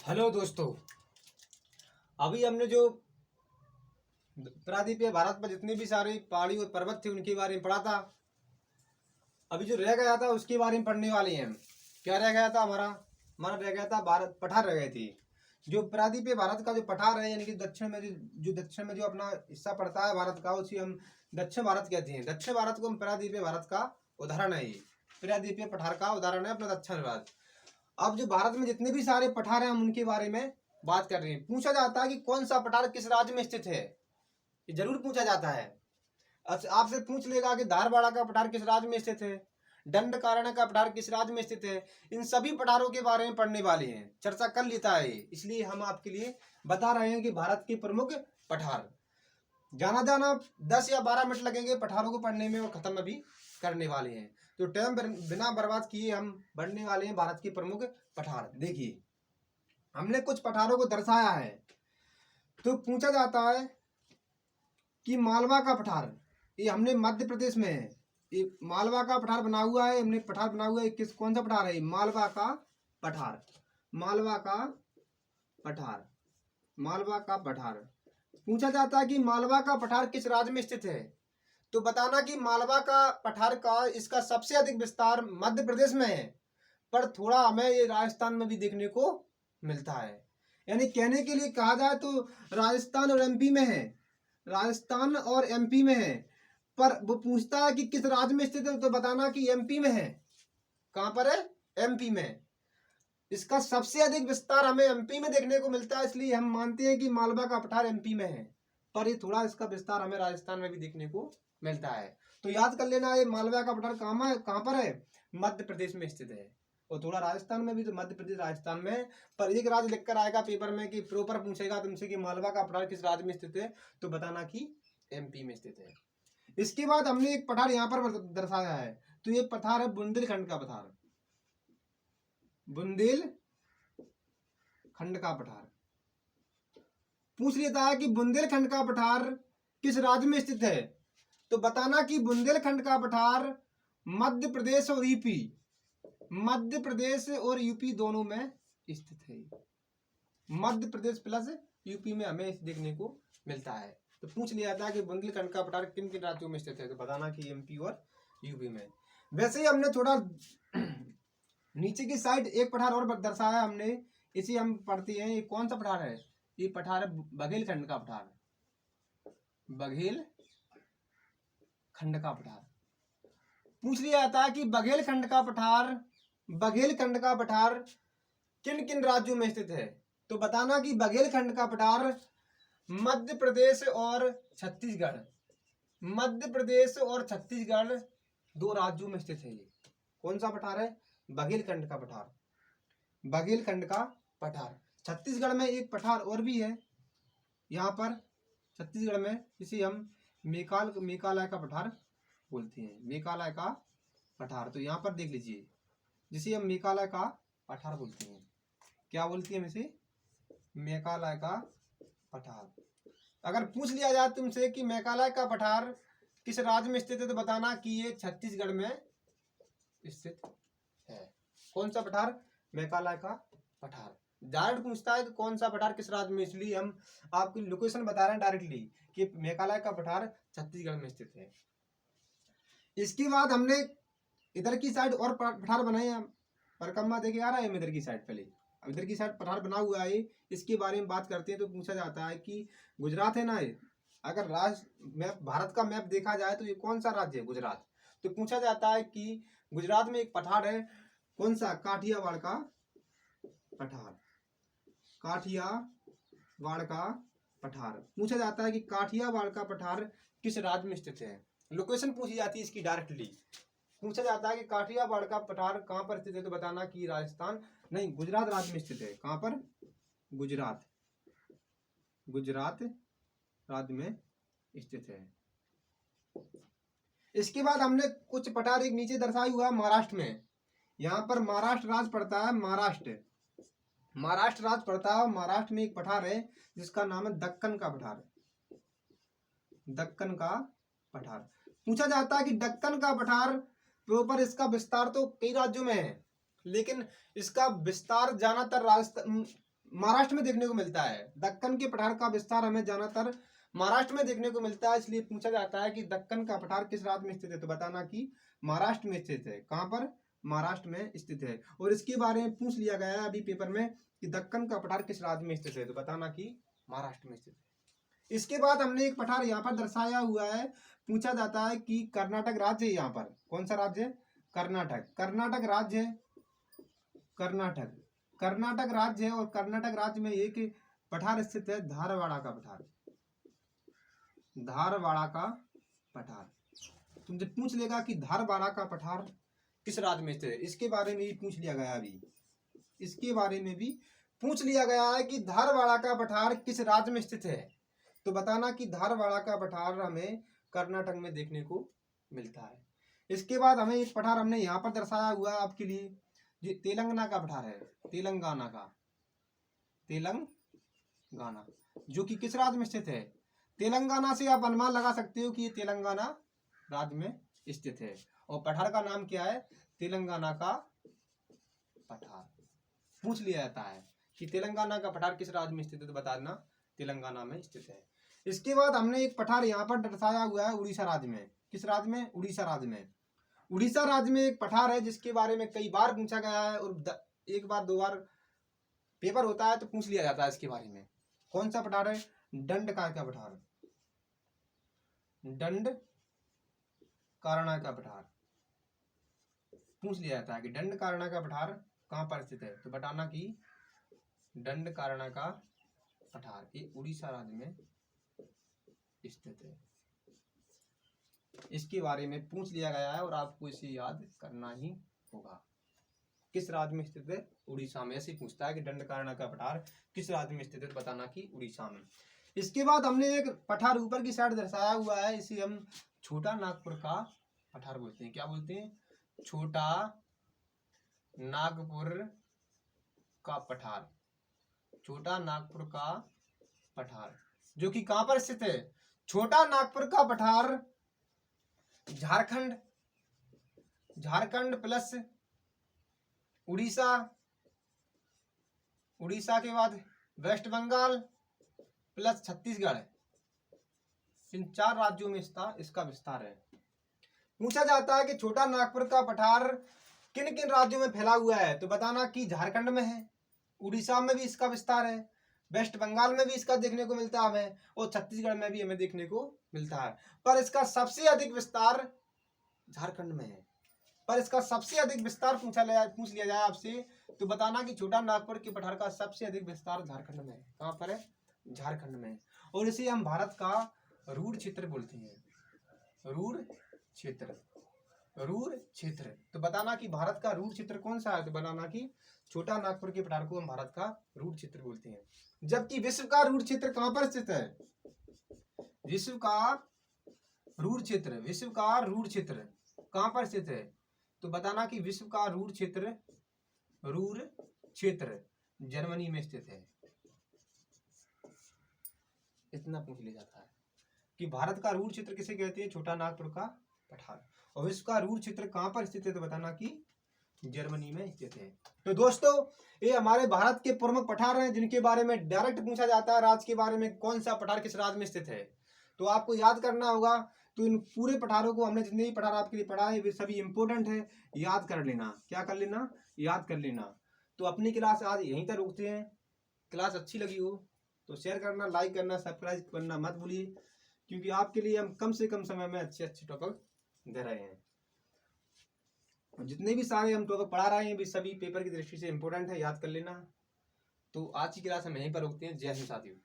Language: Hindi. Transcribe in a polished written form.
हेलो दोस्तों, अभी हमने जो प्रायद्वीपीय भारत पर जितनी भी सारी पहाड़ी और पर्वत थे उनके बारे में पढ़ा था। अभी जो रह गया था उसके बारे में पढ़ने वाले हैं हम। क्या रह गया था? हमारा हमारा रह गया था भारत पठार रह गए थे। जो प्रायद्वीपीय भारत का जो पठार है, यानी कि दक्षिण में जो अपना हिस्सा पड़ता है भारत का, उसे हम दक्षिण भारत कहते हैं। दक्षिण भारत को हम प्रायद्वीपीय भारत का उदाहरण है। ये प्रायद्वीपीय पठार का उदाहरण है अपना दक्षिण भारत। अब जो भारत में जितने भी सारे पठार हैं हम उनके बारे में बात कर रहे हैं। पूछा जाता है कि कौन सा पठार किस राज्य में स्थित है, ये जरूर पूछा जाता है। आपसे पूछ लेगा कि धारवाड़ा का पठार किस राज्य में स्थित है, दंडकारण्य का पठार किस राज्य में स्थित है। इन सभी पठारों के बारे में पढ़ने वाले हैं, चर्चा कर लेता है। इसलिए हम आपके लिए बता रहे हैं कि भारत के प्रमुख पठार। जाना 10 या 12 मिनट लगेंगे पठारों को पढ़ने में और खत्म अभी करने वाले हैं। तो टाइम बिना बर्बाद किए हम बढ़ने वाले हैं भारत के प्रमुख पठार। देखिए, हमने कुछ पठारों को दर्शाया है। तो पूछा जाता है कि मालवा का पठार, ये हमने मध्य प्रदेश में है। ये मालवा का पठार बना हुआ है, हमने पठार बना हुआ है। किस कौन सा पठार है? मालवा का पठार। मालवा का पठार, मालवा का पठार। पूछा जाता है कि मालवा का पठार किस राज्य में स्थित है। तो बताना कि मालवा का पठार का इसका सबसे अधिक विस्तार मध्य प्रदेश में है, पर थोड़ा हमें ये राजस्थान में भी देखने को मिलता है। यानी कहने के लिए कहा जाए तो राजस्थान और एमपी में है, राजस्थान और एमपी में है। पर वो पूछता है कि किस राज्य में स्थित है, तो बताना कि एमपी में है। कहां पर है? एमपी में। इसका सबसे अधिक विस्तार हमें एमपी में देखने को मिलता है, इसलिए हम मानते हैं कि मालवा का पठार एमपी में है। पर ये थोड़ा इसका विस्तार हमें राजस्थान में भी देखने को मिलता है। तो याद कर लेना, ये मालवा का पठार कहां पर है? मध्य प्रदेश में स्थित है। और थोड़ा राजस्थान में भी, तो मध्य प्रदेश राजस्थान में। पर एक राज्य लिखकर आएगा पेपर में कि प्रॉपर पूछेगा तुमसे कि मालवा का पठार किस राज्य में स्थित है, तो बताना कि एमपी में स्थित है। इसके बाद हमने एक पठार यहाँ पर दर्शाया है। तो ये पठार है बुंदेलखंड का पठार। बुंदेलखंड का पठार। पूछ लेता है कि बुंदेलखंड का पठार किस राज्य में स्थित है। तो बताना कि बुंदेलखंड का पठार मध्य प्रदेश और यूपी, मध्य प्रदेश और यूपी दोनों में स्थित है। मध्य प्रदेश प्लस यूपी में हमें देखने को मिलता है। तो पूछ लिया था कि बुंदेलखंड का पठार किन किन राज्यों में स्थित है, तो बताना कि एमपी और यूपी में। वैसे ही हमने थोड़ा नीचे की साइड एक पठार और दर्शाया हमने, इसी हम पढ़ते हैं। ये कौन सा पठार है? ये पठार है बघेलखंड का पठार। बघेलखंड का पठार। पूछ लिया जाता है कि बघेलखंड का पठार किन किन राज्यों में स्थित है। तो बताना कि बघेलखंड का पठार मध्य प्रदेश और छत्तीसगढ़, मध्य प्रदेश और छत्तीसगढ़ दो राज्यों में स्थित है। ये कौन सा पठार है? बघेलखंड का पठार। बघेलखंड का पठार। छत्तीसगढ़ में एक पठार और भी है यहाँ पर छत्तीसगढ़ में, इसे हम मेकालय का पठार बोलते हैं। मेकालय का पठार। तो यहाँ पर देख लीजिए, जिसे हम मेकालय का पठार बोलते हैं। क्या बोलते हैं हम इसे? मेकालय का पठार। अगर पूछ लिया जाए तुमसे कि मेकालय का पठार किस राज्य में स्थित है, तो बताना कि ये छत्तीसगढ़ में स्थित है। कौन सा पठार? मेकालय का पठार। डायरेक्ट पूछता है कि कौन सा पठार किस राज्य में, इसलिए हम आपकी लोकेशन बता रहे हैं डायरेक्टली कि मेघालय का पठार छत्तीसगढ़ में स्थित है। इसके बाद हमने इधर की साइड और पठार बनाए हैं। परकम्मा देखे आ रहा है इधर की साइड। पहले अब इधर की साइड पठार बना हुआ है, इसके बारे में बात करते हैं। तो पूछा जाता है कि गुजरात है ना, अगर राज्य मैप, भारत का मैप देखा जाए तो ये कौन सा राज्य है? गुजरात। तो पूछा जाता है कि गुजरात में एक पठार है, कौन सा? काठियावाड़ का पठार। काठियावाड़ का पठार। पूछा जाता है कि काठियावाड़ का पठार किस राज्य में स्थित है। लोकेशन पूछी जाती है इसकी डायरेक्टली। पूछा जाता है कि काठियावाड़ का पठार कहाँ पर स्थित है, तो बताना कि राजस्थान नहीं, गुजरात राज्य में स्थित है। कहाँ पर? गुजरात, गुजरात राज्य में स्थित है। इसके बाद हमने कुछ पठार एक नीचे दर्शाया हुआ है महाराष्ट्र में। यहाँ पर महाराष्ट्र राज्य पड़ता है। महाराष्ट्र राज्य पड़ता है। महाराष्ट्र में एक पठार है जिसका नाम है दक्कन का पठार। दक्कन का पठार। पूछा जाता है कि दक्कन का पठार प्रॉपर इसका विस्तार तो कई राज्यों में है, लेकिन इसका विस्तार ज्यादातर राजस्थान महाराष्ट्र में देखने को मिलता है। दक्कन के पठार का विस्तार हमें ज्यादातर महाराष्ट्र में देखने को मिलता है, इसलिए पूछा जाता है कि दक्कन का पठार किस राज्य में स्थित है, तो बताना कि महाराष्ट्र में स्थित है। कहाँ पर? महाराष्ट्र में स्थित है। और इसके बारे में पूछ लिया गया है अभी पेपर में कि दक्कन का पठार किस राज्य में स्थित है, तो बताना कि महाराष्ट्र में स्थित है। इसके बाद हमने एक पठार यहाँ पर दर्शाया हुआ है, पूछा जाता है कि कर्नाटक राज्य है यहाँ पर। कौन सा राज्य है? कर्नाटक। कर्नाटक राज्य है, कर्नाटक कर्नाटक राज्य है। और कर्नाटक राज्य में एक पठार स्थित है, धारवाड़ा का पठार। धारवाड़ा का पठार तुमसे पूछ लेगा कि धारवाड़ा का पठार किस राज्य में स्थित है, इसके बारे में भी पूछ लिया गया अभी। इसके बारे में भी पूछ लिया गया है कि धारवाड़ा का पठार किस राज्य में स्थित है, तो बताना कि धारवाड़ा का पठार हमें कर्नाटक में देखने को मिलता है। इसके बाद हमें एक पठार हमने यहाँ पर दर्शाया हुआ है आपके लिए, ये तेलंगाना का पठार है। तेलंगाना का, तेलंगाना जो कि किस राज्य में स्थित है? तेलंगाना से आप अनुमान लगा सकते हो कि ये तेलंगाना राज्य में स्थित है। और पठार का नाम क्या है? तेलंगाना का पठार। पूछ लिया जाता है कि तेलंगाना का पठार किस राज्य में स्थित है, तो बताना तेलंगाना में स्थित है। इसके बाद हमने एक पठार यहाँ पर दर्शाया हुआ है उड़ीसा राज्य में। किस राज्य में? उड़ीसा राज्य में। उड़ीसा राज्य में एक पठार है जिसके बारे में कई बार पूछा गया है, और एक बार दो बार पेपर होता है तो पूछ लिया जाता है इसके बारे में। कौन सा पठार है? दंडकार का पठार। दंडकारण्य का पठार पूछ लिया जाता है कि दंडकारण्य का पठार कहाँ पर स्थित है, तो बताना कि दंडकारण्य का पठार ये उड़ीसा राज्य में स्थित है। इसके बारे में पूछ लिया गया है और आपको इसे याद करना ही होगा। किस राज्य में स्थित है? उड़ीसा में। ऐसे पूछता है कि दंडकारण्य का पठार किस राज्य में स्थित है, तो बताना कि उड़ीसा में। इसके बाद हमने एक पठार ऊपर की साइड दर्शाया हुआ है, इसे हम छोटा नागपुर का पठार बोलते हैं। क्या बोलते हैं? छोटा नागपुर का पठार। छोटा नागपुर का पठार जो कि कहां पर स्थित है? छोटा नागपुर का पठार झारखंड, झारखंड प्लस उड़ीसा, उड़ीसा के बाद वेस्ट बंगाल प्लस छत्तीसगढ़, इन 4 राज्यों में इसका विस्तार है। पूछा जाता है कि छोटा नागपुर का पठार किन किन राज्यों में फैला हुआ है, तो बताना कि झारखंड में है, उड़ीसा में भी इसका विस्तार है, वेस्ट बंगाल में भी इसका देखने को मिलता है हमें, और छत्तीसगढ़ में भी हमें देखने को मिलता है। पर इसका सबसे अधिक विस्तार झारखंड में है। पर इसका सबसे अधिक विस्तार पूछ लिया जाए आपसे, तो बताना कि छोटा नागपुर के पठार का सबसे अधिक विस्तार झारखंड में है। कहाँ पर है? झारखंड में। और इसे हम भारत का रूढ़ क्षेत्र बोलते हैं। रूढ़ क्षेत्र, रूढ़ क्षेत्र। तो बताना कि भारत का रूढ़ क्षेत्र कौन सा है, तो बताना कि छोटा नागपुर के पठार को हम भारत का रूढ़ क्षेत्र बोलते हैं। जबकि विश्व का रूढ़ क्षेत्र कहाँ पर स्थित है? विश्व का रूढ़ क्षेत्र, विश्व का रूढ़ क्षेत्र कहाँ पर स्थित है, तो बताना कि विश्व का रूढ़ क्षेत्र, रूढ़ क्षेत्र जर्मनी में स्थित है। इतना पूछ लिया जाता है कि भारत का रूढ़ क्षेत्र किसे कहते हैं? छोटा नागपुर का पठार। और विश्व का रूढ़ क्षेत्र कहाँ पर स्थित है, तो बताना कि जर्मनी में स्थित है। तो दोस्तों ये हमारे भारत के प्रमुख पठार हैं जिनके बारे में डायरेक्ट पूछा जाता है राज्य के बारे में, कौन सा पठार किस राज्य में स्थित है, तो आपको याद करना होगा। तो इन पूरे पठारों को हमने जितने भी पठार आपके लिए पढ़ा है वे सभी इंपोर्टेंट है, याद कर लेना। क्या कर लेना? याद कर लेना। तो अपनी क्लास आज यहीं तक रोकते हैं। क्लास अच्छी लगी हो तो शेयर करना, लाइक करना, सब्सक्राइब करना मत भूलिए, क्योंकि आपके लिए हम कम से कम समय में अच्छे अच्छे टॉपिक दे रहे हैं। जितने भी सारे हम टॉपिक पढ़ा रहे हैं भी सभी पेपर की दृष्टि से इंपॉर्टेंट है, याद कर लेना। तो आज की क्लास हम यहीं पर रोकते हैं। जय हिंद साथियों।